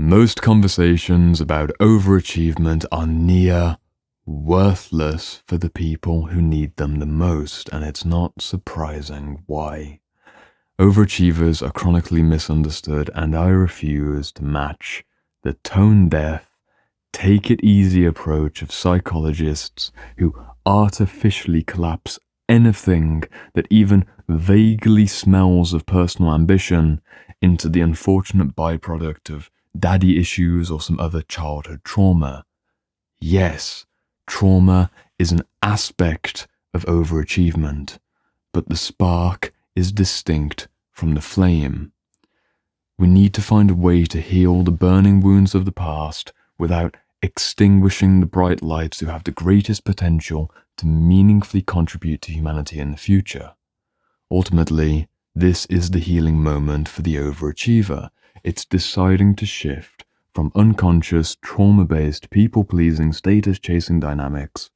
Most conversations about overachievement are near worthless for the people who need them the most, and it's not surprising why. Overachievers are chronically misunderstood, and I refuse to match the tone-deaf, take-it-easy approach of psychologists who artificially collapse anything that even vaguely smells of personal ambition into the unfortunate byproduct of daddy issues or some other childhood trauma. Yes, trauma is an aspect of overachievement, but the spark is distinct from the flame. We need to find a way to heal the burning wounds of the past without extinguishing the bright lights who have the greatest potential to meaningfully contribute to humanity in the future. Ultimately, this is the healing moment for the overachiever. It's deciding to shift from unconscious, trauma-based, people-pleasing, status-chasing dynamics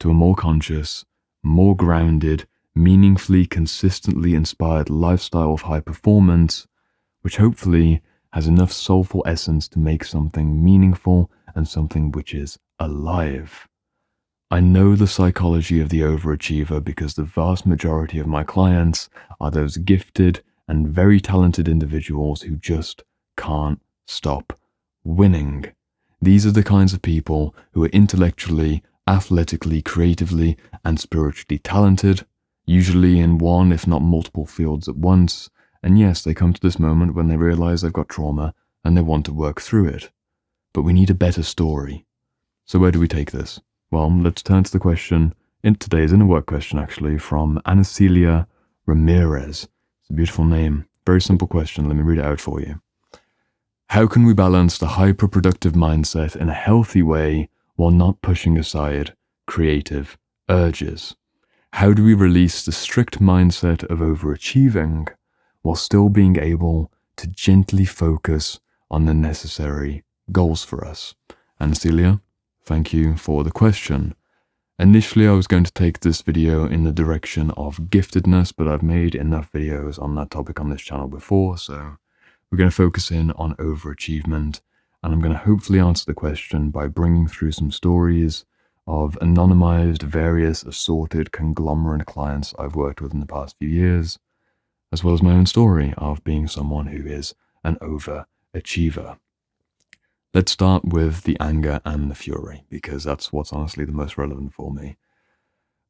to a more conscious, more grounded, meaningfully, consistently inspired lifestyle of high performance, which hopefully has enough soulful essence to make something meaningful and something which is alive. I know the psychology of the overachiever because the vast majority of my clients are those gifted and very talented individuals who just can't stop winning. These are the kinds of people who are intellectually, athletically, creatively, and spiritually talented, usually in one if not multiple fields at once, and yes, they come to this moment when they realize they've got trauma and they want to work through it. But we need a better story. So where do we take this? Well, let's turn to the question, in today's inner work question actually, from Ana Ramirez. It's a beautiful name. Very simple question. Let me read it out for you. How can we balance the hyper-productive mindset in a healthy way while not pushing aside creative urges? How do we release the strict mindset of overachieving while still being able to gently focus on the necessary goals for us? Ana, thank you for the question. Initially, I was going to take this video in the direction of giftedness, but I've made enough videos on that topic on this channel before, so we're going to focus in on overachievement, and I'm going to hopefully answer the question by bringing through some stories of anonymized, various, assorted, conglomerate clients I've worked with in the past few years, as well as my own story of being someone who is an overachiever. Let's start with the anger and the fury, because that's what's honestly the most relevant for me.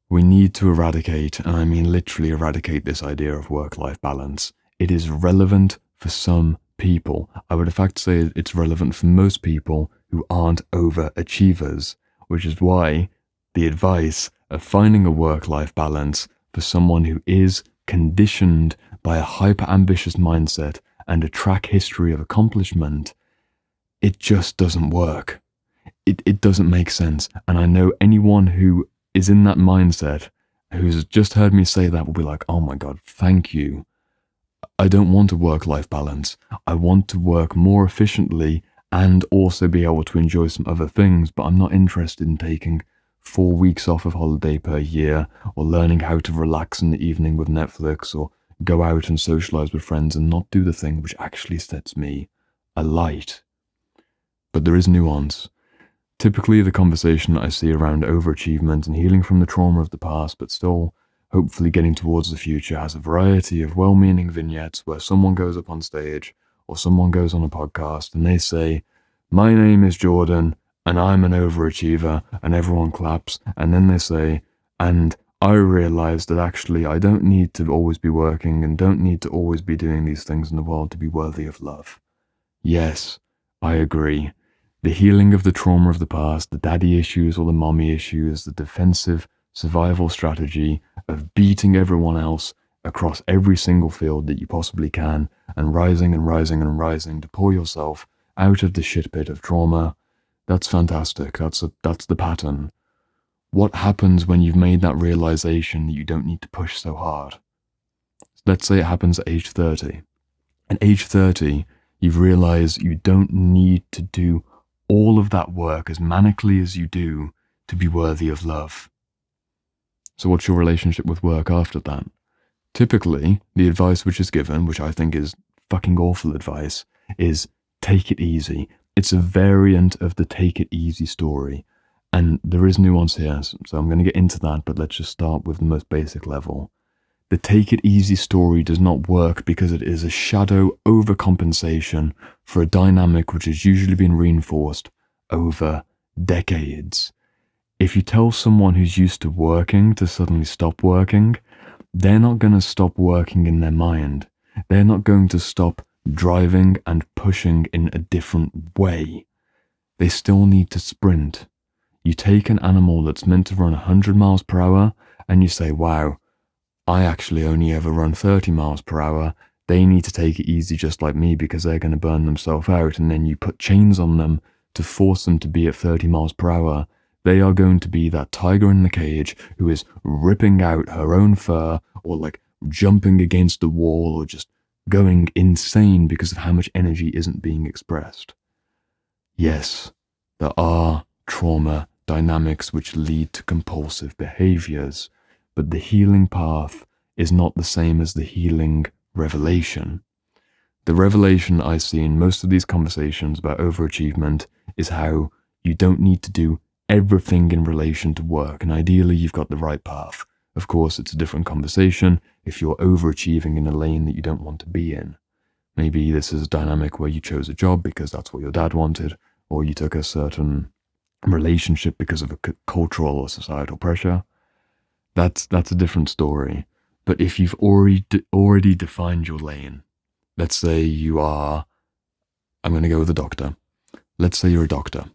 We need to eradicate, and I mean literally eradicate, this idea of work-life balance. It is relevant for some people. I would in fact say it's relevant for most people who aren't overachievers, which is why the advice of finding a work-life balance for someone who is conditioned by a hyper-ambitious mindset and a track history of accomplishment, it just doesn't work. It doesn't make sense. And I know anyone who is in that mindset, who's just heard me say that, will be like, oh my God, thank you. I don't want a work-life balance. I want to work more efficiently and also be able to enjoy some other things, but I'm not interested in taking 4 weeks off of holiday per year, or learning how to relax in the evening with Netflix, or go out and socialize with friends and not do the thing which actually sets me alight. But there is nuance. Typically, the conversation I see around overachievement and healing from the trauma of the past, but still hopefully getting towards the future, has a variety of well-meaning vignettes where someone goes up on stage or someone goes on a podcast and they say, my name is Jordan and I'm an overachiever, and everyone claps, and then they say, and I realized that actually I don't need to always be working and don't need to always be doing these things in the world to be worthy of love. Yes, I agree. The healing of the trauma of the past, the daddy issues or the mommy issues, the defensive survival strategy of beating everyone else across every single field that you possibly can, and rising and rising and rising to pull yourself out of the shit pit of trauma. That's fantastic. That's the pattern. What happens when you've made that realization that you don't need to push so hard? Let's say it happens at age 30. At age 30, you've realized you don't need to do all of that work as manically as you do to be worthy of love. So what's your relationship with work after that? Typically, the advice which is given, which I think is fucking awful advice, is take it easy. It's a variant of the take it easy story. And there is nuance here, so I'm going to get into that, but let's just start with the most basic level. The take it easy story does not work because it is a shadow overcompensation for a dynamic which has usually been reinforced over decades. If you tell someone who's used to working to suddenly stop working, they're not going to stop working in their mind. They're not going to stop driving and pushing in a different way. They still need to sprint. You take an animal that's meant to run 100 miles per hour and you say, wow, I actually only ever run 30 miles per hour. They need to take it easy just like me because they're going to burn themselves out. And then you put chains on them to force them to be at 30 miles per hour. They are going to be that tiger in the cage who is ripping out her own fur or like jumping against the wall or just going insane because of how much energy isn't being expressed. Yes, there are trauma dynamics which lead to compulsive behaviours, but the healing path is not the same as the healing revelation. The revelation I see in most of these conversations about overachievement is how you don't need to do everything in relation to work, and ideally you've got the right path. Of course, it's a different conversation if you're overachieving in a lane that you don't want to be in. Maybe this is a dynamic where you chose a job because that's what your dad wanted, or you took a certain relationship because of a cultural or societal pressure. That's a different story. But if you've already defined your lane, let's say you are, I'm going to go with a doctor. Let's say you're a doctor.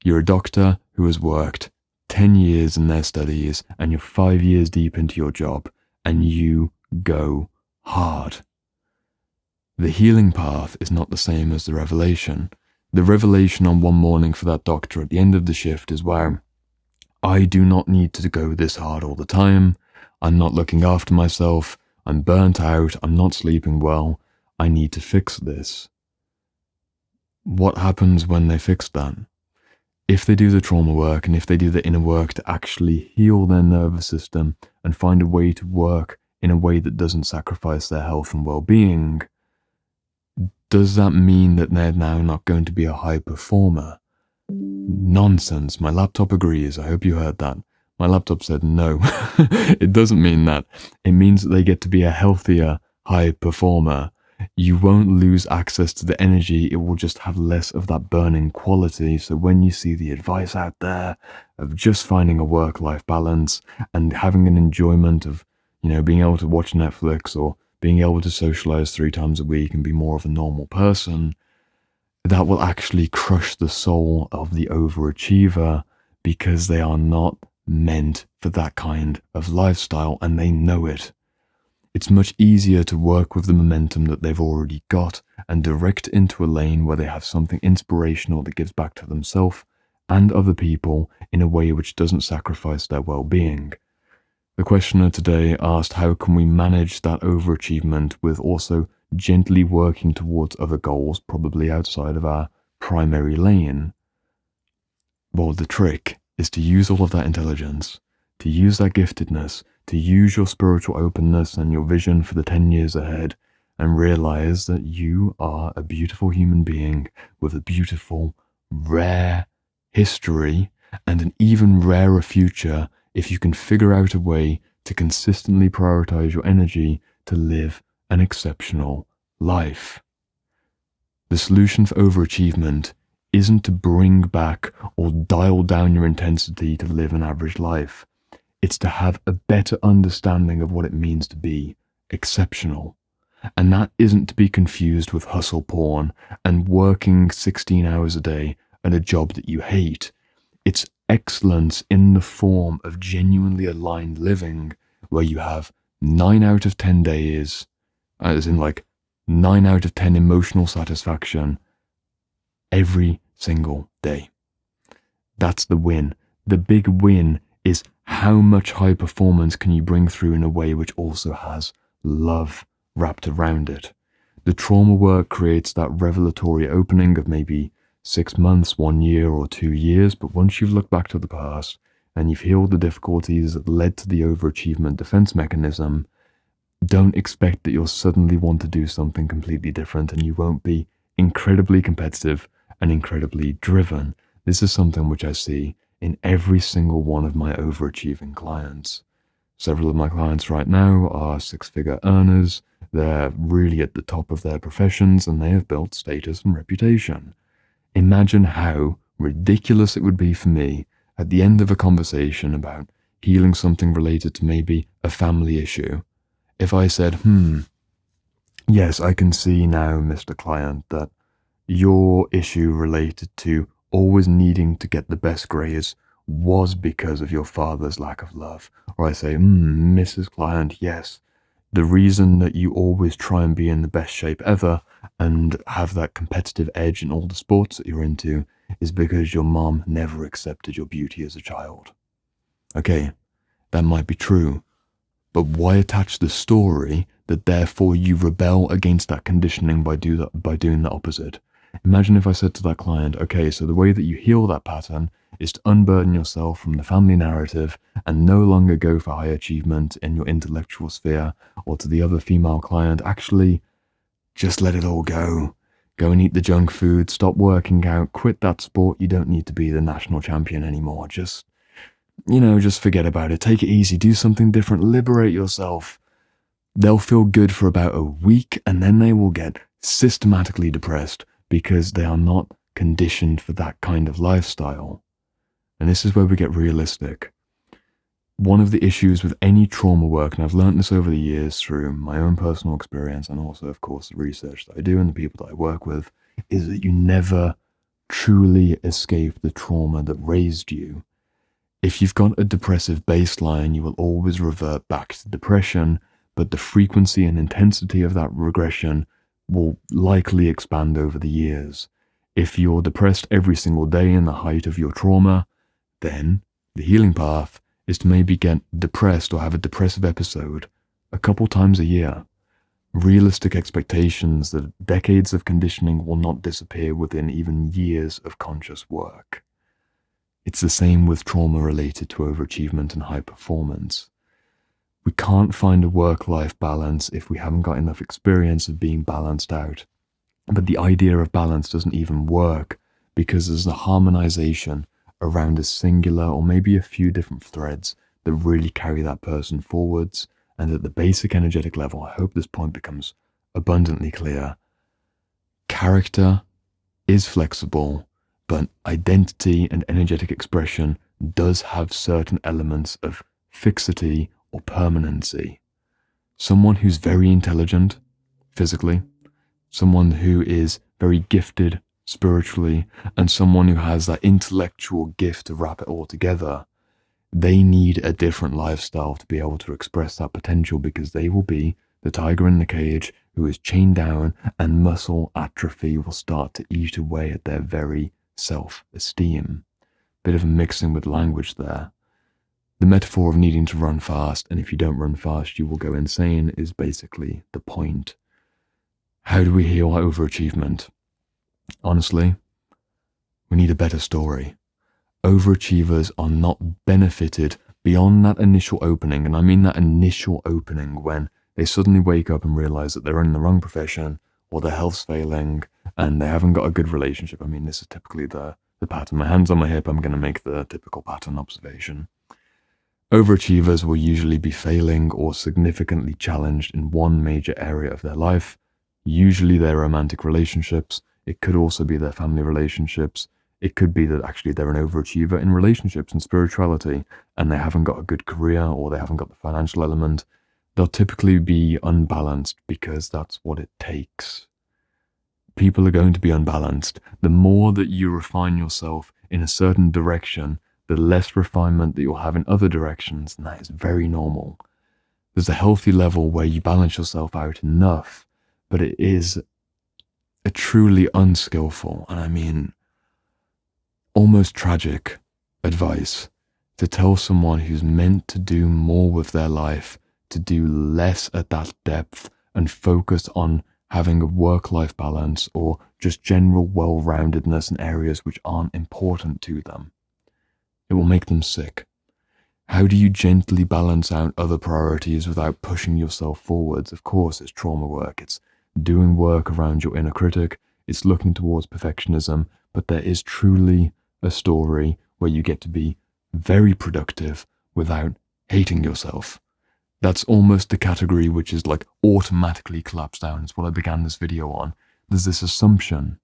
You're a doctor who has worked 10 years in their studies and you're 5 years deep into your job and you go hard. The healing path is not the same as the revelation. The revelation on one morning for that doctor at the end of the shift is, wow, I do not need to go this hard all the time. I'm not looking after myself. I'm burnt out. I'm not sleeping well. I need to fix this. What happens when they fix that? If they do the trauma work and if they do the inner work to actually heal their nervous system and find a way to work in a way that doesn't sacrifice their health and well-being, does that mean that they're now not going to be a high performer? Nonsense. My laptop agrees. I hope you heard that. My laptop said no. It doesn't mean that. It means that they get to be a healthier, high performer. You won't lose access to the energy. It will just have less of that burning quality. So when you see the advice out there of just finding a work-life balance and having an enjoyment of, being able to watch Netflix or being able to socialize 3 times a week and be more of a normal person, that will actually crush the soul of the overachiever because they are not meant for that kind of lifestyle and they know it. It's much easier to work with the momentum that they've already got and direct into a lane where they have something inspirational that gives back to themselves and other people in a way which doesn't sacrifice their well-being. The questioner today asked, how can we manage that overachievement with also gently working towards other goals, probably outside of our primary lane? Well, the trick is to use all of that intelligence, to use that giftedness, to use your spiritual openness and your vision for the 10 years ahead and realize that you are a beautiful human being with a beautiful, rare history and an even rarer future if you can figure out a way to consistently prioritize your energy to live an exceptional life. The solution for overachievement isn't to bring back or dial down your intensity to live an average life. It's to have a better understanding of what it means to be exceptional. And that isn't to be confused with hustle porn and working 16 hours a day at a job that you hate. It's excellence in the form of genuinely aligned living where you have 9 out of 10 days, as in like 9 out of 10 emotional satisfaction every single day. That's the win. The big win is how much high performance can you bring through in a way which also has love wrapped around it. The trauma work creates that revelatory opening of maybe 6 months, 1 year or 2 years, but once you've looked back to the past and you've healed the difficulties that led to the overachievement defense mechanism, don't expect that you'll suddenly want to do something completely different and you won't be incredibly competitive and incredibly driven. This is something which I see in every single one of my overachieving clients. Several of my clients right now are six-figure earners. They're really at the top of their professions and they have built status and reputation. Imagine how ridiculous it would be for me at the end of a conversation about healing something related to maybe a family issue if I said, yes, I can see now, Mr. Client, that your issue related to always needing to get the best grades was because of your father's lack of love. Or I say, Mrs. Client, yes, the reason that you always try and be in the best shape ever and have that competitive edge in all the sports that you're into is because your mom never accepted your beauty as a child. Okay, that might be true, but why attach the story that therefore you rebel against that conditioning by doing the opposite? Imagine if I said to that client, okay, so the way that you heal that pattern is to unburden yourself from the family narrative and no longer go for high achievement in your intellectual sphere, or to the other female client, actually, just let it all go. Go and eat the junk food, stop working out, quit that sport. You don't need to be the national champion anymore. Just forget about it. Take it easy. Do something different. Liberate yourself. They'll feel good for about a week and then they will get systematically depressed because they are not conditioned for that kind of lifestyle. And this is where we get realistic. One of the issues with any trauma work, and I've learned this over the years through my own personal experience and also, of course, the research that I do and the people that I work with, is that you never truly escape the trauma that raised you. If you've got a depressive baseline, you will always revert back to depression, but the frequency and intensity of that regression will likely expand over the years. If you're depressed every single day in the height of your trauma, then the healing path is to maybe get depressed or have a depressive episode a couple times a year. Realistic expectations that decades of conditioning will not disappear within even years of conscious work. It's the same with trauma related to overachievement and high performance. We can't find a work-life balance if we haven't got enough experience of being balanced out. But the idea of balance doesn't even work because there's a harmonization around a singular or maybe a few different threads that really carry that person forwards. And at the basic energetic level, I hope this point becomes abundantly clear. Character is flexible, but identity and energetic expression does have certain elements of fixity or permanency. Someone who's very intelligent physically, someone who is very gifted spiritually, and someone who has that intellectual gift to wrap it all together, they need a different lifestyle to be able to express that potential, because they will be the tiger in the cage who is chained down, and muscle atrophy will start to eat away at their very self-esteem. Bit of a mixing with language there. The metaphor of needing to run fast, and if you don't run fast, you will go insane, is basically the point. How do we heal our overachievement? Honestly, we need a better story. Overachievers are not benefited beyond that initial opening, and I mean that initial opening when they suddenly wake up and realize that they're in the wrong profession, or their health's failing, and they haven't got a good relationship. I mean, this is typically the pattern. My hand's on my hip, I'm going to make the typical pattern observation. Overachievers will usually be failing or significantly challenged in one major area of their life, usually their romantic relationships. It could also be their family relationships. It could be that actually they're an overachiever in relationships and spirituality, and they haven't got a good career, or they haven't got the financial element. They'll typically be unbalanced because that's what it takes. People are going to be unbalanced. The more that you refine yourself in a certain direction, the less refinement that you'll have in other directions, and that is very normal. There's a healthy level where you balance yourself out enough, but it is a truly unskillful, and I mean almost tragic, advice to tell someone who's meant to do more with their life to do less at that depth and focus on having a work-life balance or just general well-roundedness in areas which aren't important to them. It will make them sick. How do you gently balance out other priorities without pushing yourself forwards? Of course, it's trauma work. It's doing work around your inner critic. it's looking towards perfectionism, but there is truly a story where you get to be very productive without hating yourself. That's almost the category which is like automatically collapsed down. It's what I began this video on. There's this assumption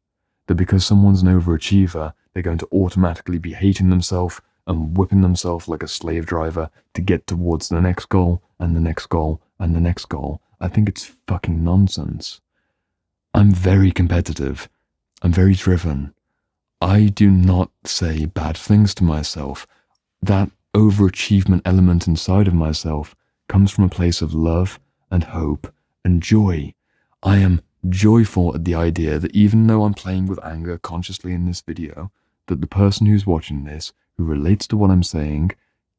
that because someone's an overachiever, they're going to automatically be hating themselves and whipping themselves like a slave driver to get towards the next goal and the next goal and the next goal. I think it's fucking nonsense. I'm very competitive. I'm very driven. I do not say bad things to myself. That overachievement element inside of myself comes from a place of love and hope and joy. I am joyful at the idea that even though I'm playing with anger consciously in this video, that the person who's watching this, who relates to what I'm saying,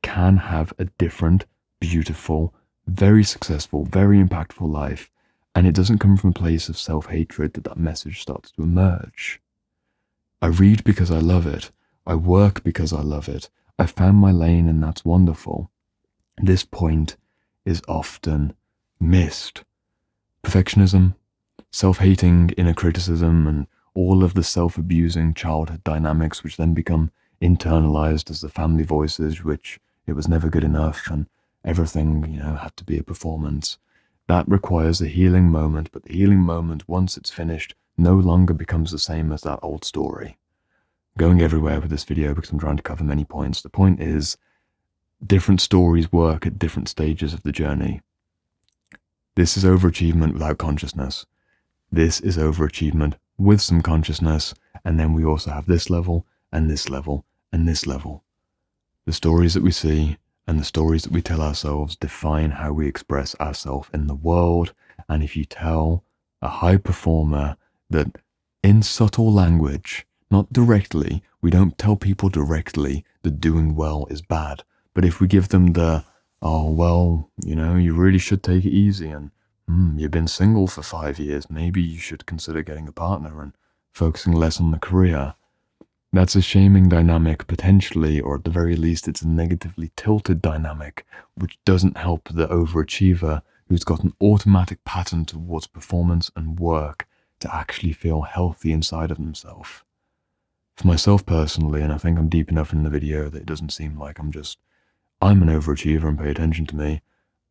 can have a different, beautiful, very successful, very impactful life. And it doesn't come from a place of self-hatred that message starts to emerge. I read because I love it. I work because I love it. I found my lane and that's wonderful. This point is often missed. Perfectionism, self-hating inner criticism, and all of the self-abusing childhood dynamics which then become internalized as the family voices, which it was never good enough and everything, had to be a performance. That requires a healing moment, but the healing moment, once it's finished, no longer becomes the same as that old story. Going everywhere with this video because I'm trying to cover many points. The point is, different stories work at different stages of the journey. This is overachievement without consciousness. This is overachievement with some consciousness, and then we also have this level, and this level, and this level. The stories that we see and the stories that we tell ourselves define how we express ourselves in the world, and if you tell a high performer that in subtle language, not directly, we don't tell people directly that doing well is bad, but if we give them the, oh, well, you really should take it easy, and you've been single for 5 years, maybe you should consider getting a partner and focusing less on the career. That's a shaming dynamic potentially, or at the very least it's a negatively tilted dynamic, which doesn't help the overachiever who's got an automatic pattern towards performance and work to actually feel healthy inside of himself. For myself personally, and I think I'm deep enough in the video that it doesn't seem like I'm an overachiever and pay attention to me.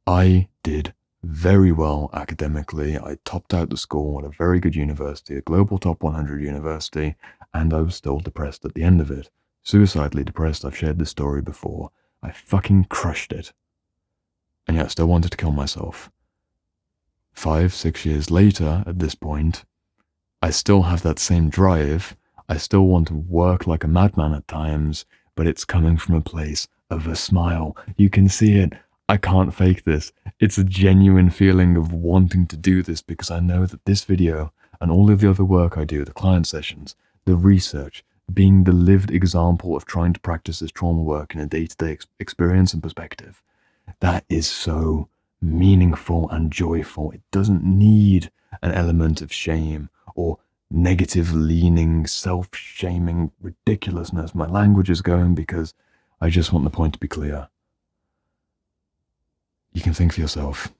I did very well academically. I topped out the school at a very good university, a global top 100 university, and I was still depressed at the end of it. Suicidally depressed. I've shared this story before. I fucking crushed it. And yet I still wanted to kill myself. 5-6 years later, at this point, I still have that same drive. I still want to work like a madman at times, but it's coming from a place of a smile. You can see it. I can't fake this. It's a genuine feeling of wanting to do this because I know that this video and all of the other work I do, the client sessions, the research, being the lived example of trying to practice this trauma work in a day-to-day experience and perspective, that is so meaningful and joyful. It doesn't need an element of shame or negative leaning, self-shaming ridiculousness. My language is going because I just want the point to be clear. You can think for yourself.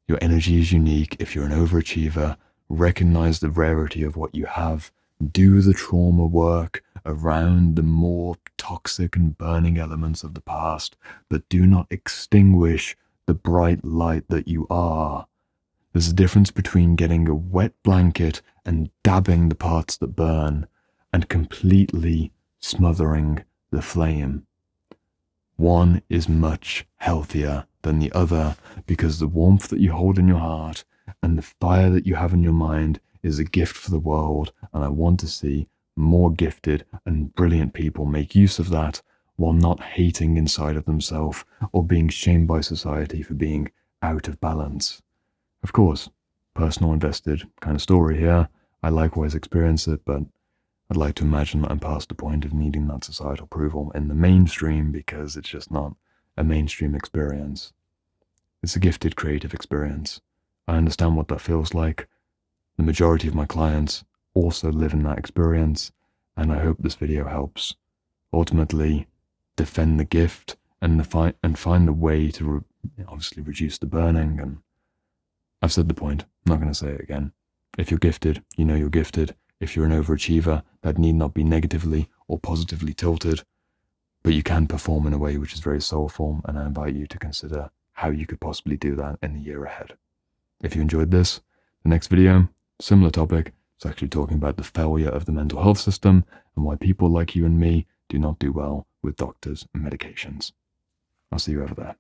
Your energy is unique. If you're an overachiever, recognize the rarity of what you have. Do the trauma work around the more toxic and burning elements of the past, but do not extinguish the bright light that you are. There's a difference between getting a wet blanket and dabbing the parts that burn and completely smothering the flame. One is much healthier than the other because the warmth that you hold in your heart and the fire that you have in your mind is a gift for the world, and I want to see more gifted and brilliant people make use of that while not hating inside of themselves or being shamed by society for being out of balance. Of course, personal invested kind of story here. I likewise experience it, but I'd like to imagine that I'm past the point of needing that societal approval in the mainstream because it's just not a mainstream experience. It's a gifted creative experience. I understand what that feels like. The majority of my clients also live in that experience, and I hope this video helps. Ultimately, defend the gift and find the way to obviously reduce the burning. And I've said the point. I'm not going to say it again. If you're gifted, you know you're gifted. If you're an overachiever, that need not be negatively or positively tilted, but you can perform in a way which is very soulful, and I invite you to consider how you could possibly do that in the year ahead. If you enjoyed this, the next video, similar topic, it's actually talking about the failure of the mental health system and why people like you and me do not do well with doctors and medications. I'll see you over there.